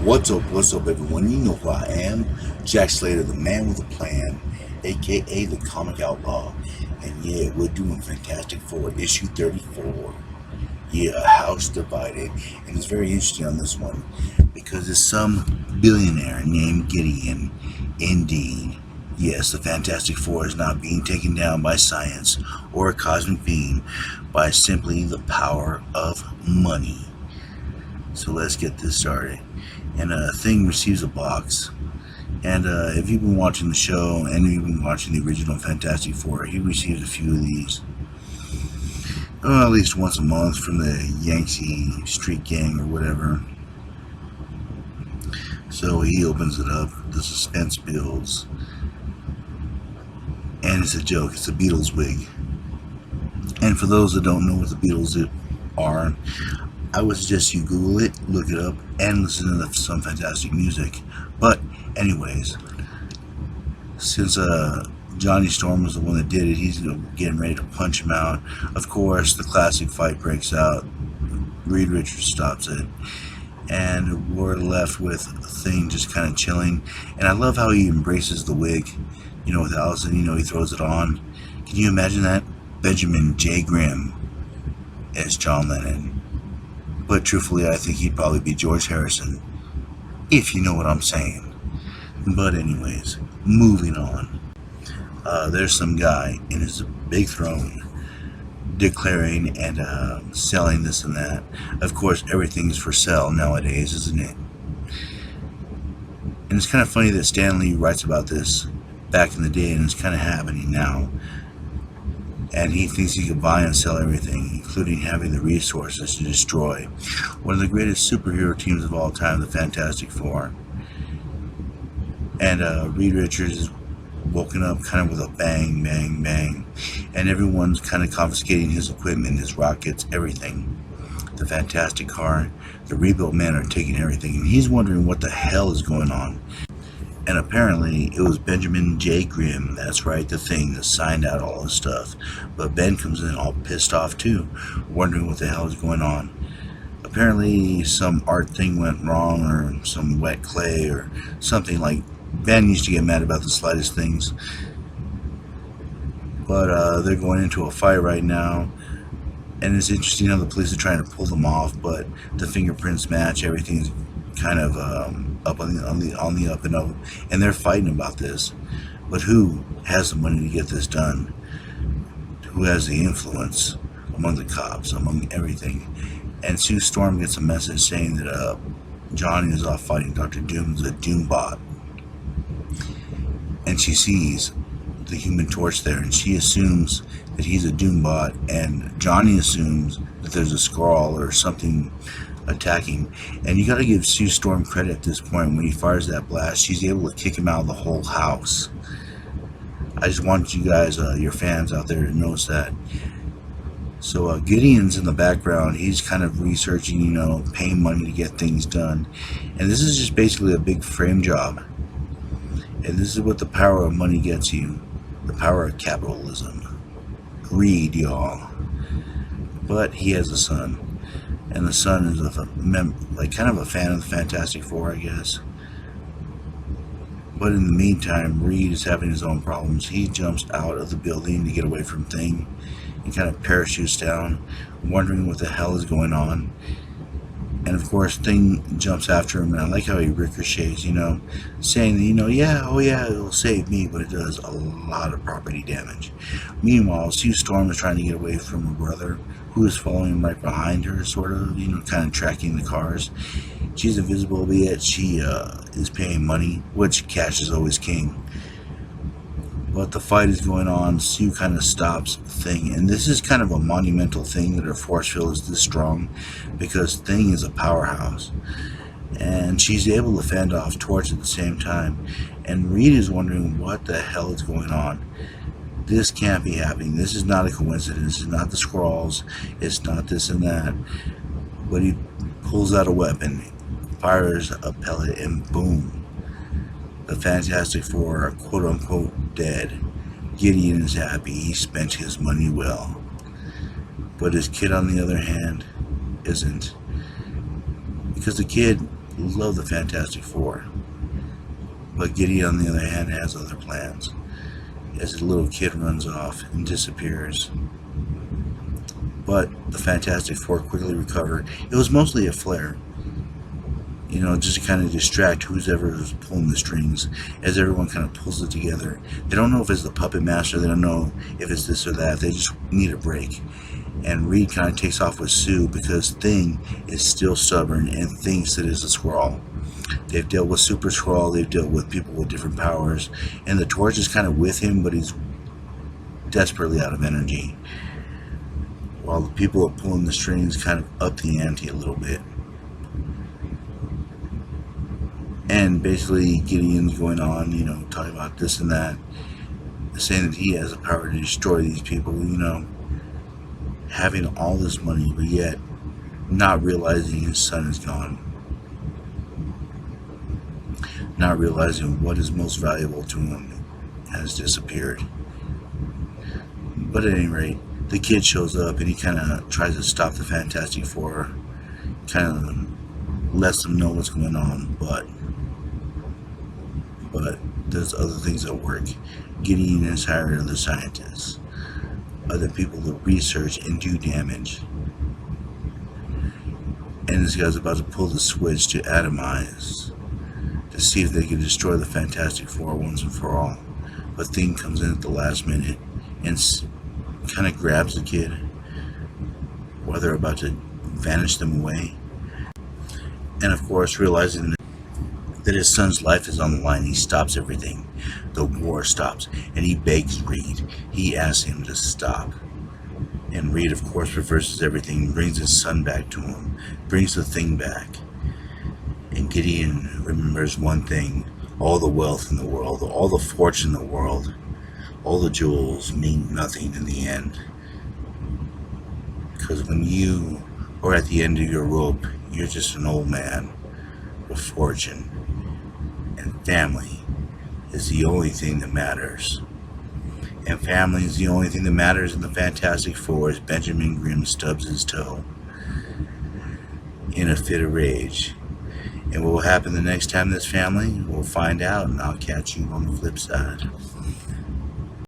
What's up, everyone? You know who I am. Jack Slater, the man with a plan, aka the comic outlaw. And yeah, we're doing Fantastic Four, issue 34. Yeah, a house divided. And it's very interesting on this one because it's some billionaire named Gideon. Indeed. Yes, the Fantastic Four is not being taken down by science or a cosmic beam, by simply the power of money. So let's get this started. And Thing receives a box. And if you've been watching the show and you've been watching the original Fantastic Four, he receives a few of these. At least once a month from the Yankee Street Gang or whatever. So he opens it up. The suspense builds. And it's a joke. It's a Beatles wig. And for those that don't know what the Beatles are, I would suggest you Google it, look it up, and listen to some fantastic music. But anyways, since Johnny Storm was the one that did it, he's getting ready to punch him out. Of course, the classic fight breaks out. Reed Richards stops it. And we're left with Thing just kind of chilling. And I love how he embraces the wig, with Allison, he throws it on. Can you imagine that? Benjamin J. Grimm as John Lennon. But truthfully, I think he'd probably be George Harrison, if you know what I'm saying. But anyways, moving on. There's some guy in his big throne declaring and selling this and that. Of course, everything's for sale nowadays, isn't it? And it's kind of funny that Stan Lee writes about this back in the day, and it's kind of happening now. And he thinks he can buy and sell everything, including having the resources to destroy one of the greatest superhero teams of all time, the Fantastic Four. And Reed Richards is woken up kind of with a bang, bang, bang. And everyone's kind of confiscating his equipment, his rockets, everything. The Fantastic Car, the rebuilt men are taking everything. And he's wondering what the hell is going on. And apparently, it was Benjamin J. Grimm, that's right, the Thing that signed out all this stuff. But Ben comes in all pissed off too, wondering what the hell is going on. Apparently, some art thing went wrong, or some wet clay, or something. Like, Ben used to get mad about the slightest things. But they're going into a fight right now. And it's interesting how the police are trying to pull them off, but the fingerprints match, everything's kind of up on the up and up, and they're fighting about this. But who has the money to get this done? Who has the influence among the cops, among everything? And Sue Storm gets a message saying that Johnny is off fighting Dr. Doom's a Doombot, and she sees the Human Torch there, and she assumes that he's a Doombot, and Johnny assumes that there's a Skrull or something attacking. And you gotta give Sue Storm credit at this point. When he fires that blast, she's able to kick him out of the whole house. I just want you guys, your fans out there, to notice that. So Gideon's in the background. He's kind of researching, paying money to get things done. And this is just basically a big frame job. And this is what the power of money gets you. The power of capitalism. Greed, y'all. But he has a son. And the son is kind of a fan of the Fantastic Four, I guess. But in the meantime, Reed is having his own problems. He jumps out of the building to get away from Thing and kind of parachutes down, wondering what the hell is going on. And of course, Thing jumps after him, and I like how he ricochets, saying, yeah, it'll save me, but it does a lot of property damage. Meanwhile, Sue Storm is trying to get away from her brother, who is following right behind her, sort of, kind of tracking the cars. She's invisible, but yet she is paying money, which cash is always king. But the fight is going on. Sue kind of stops Thing, and this is kind of a monumental thing that her force field is this strong, because Thing is a powerhouse, and she's able to fend off Torch at the same time. And Reed is wondering what the hell is going on. This can't be happening. This is not a coincidence. It's not the Skrulls. It's not this and that. But he pulls out a weapon, fires a pellet, and boom. The Fantastic Four are quote-unquote dead. Gideon is happy. He spent his money well. But his kid, on the other hand, isn't. Because the kid love the Fantastic Four. But Gideon, on the other hand, has other plans. As the little kid runs off and disappears. But the Fantastic Four quickly recover. It was mostly a flare, just to kind of distract who's ever pulling the strings as everyone kind of pulls it together. They don't know if it's the puppet master, they don't know if it's this or that, they just need a break. And Reed kind of takes off with Sue because Thing is still stubborn and thinks that it's a Skrull. They've dealt with Super Skrull, they've dealt with people with different powers, and the Torch is kind of with him, but he's desperately out of energy. While the people are pulling the strings kind of up the ante a little bit. And basically Gideon's going on, talking about this and that, saying that he has the power to destroy these people, having all this money, but yet not realizing his son is gone. Not realizing what is most valuable to him has disappeared. But at any rate, the kid shows up and he kind of tries to stop the Fantastic Four, kind of lets them know what's going on, but there's other things at work. Gideon has hired other scientists, other people to research and do damage. And this guy's about to pull the switch to atomize, to see if they can destroy the Fantastic Four once and for all. But Thing comes in at the last minute and kind of grabs the kid while they're about to vanish them away. And of course, realizing that his son's life is on the line, he stops everything. The war stops, and he begs Reed. He asks him to stop. And Reed, of course, reverses everything, brings his son back to him, brings the Thing back. And Gideon remembers one thing: all the wealth in the world, all the fortune in the world, all the jewels mean nothing in the end. Because when you are at the end of your rope, you're just an old man with fortune. And family is the only thing that matters. And family is the only thing that matters in the Fantastic Four, as Benjamin Grimm stubs his toe in a fit of rage. And what will happen the next time this family? We'll find out, and I'll catch you on the flip side.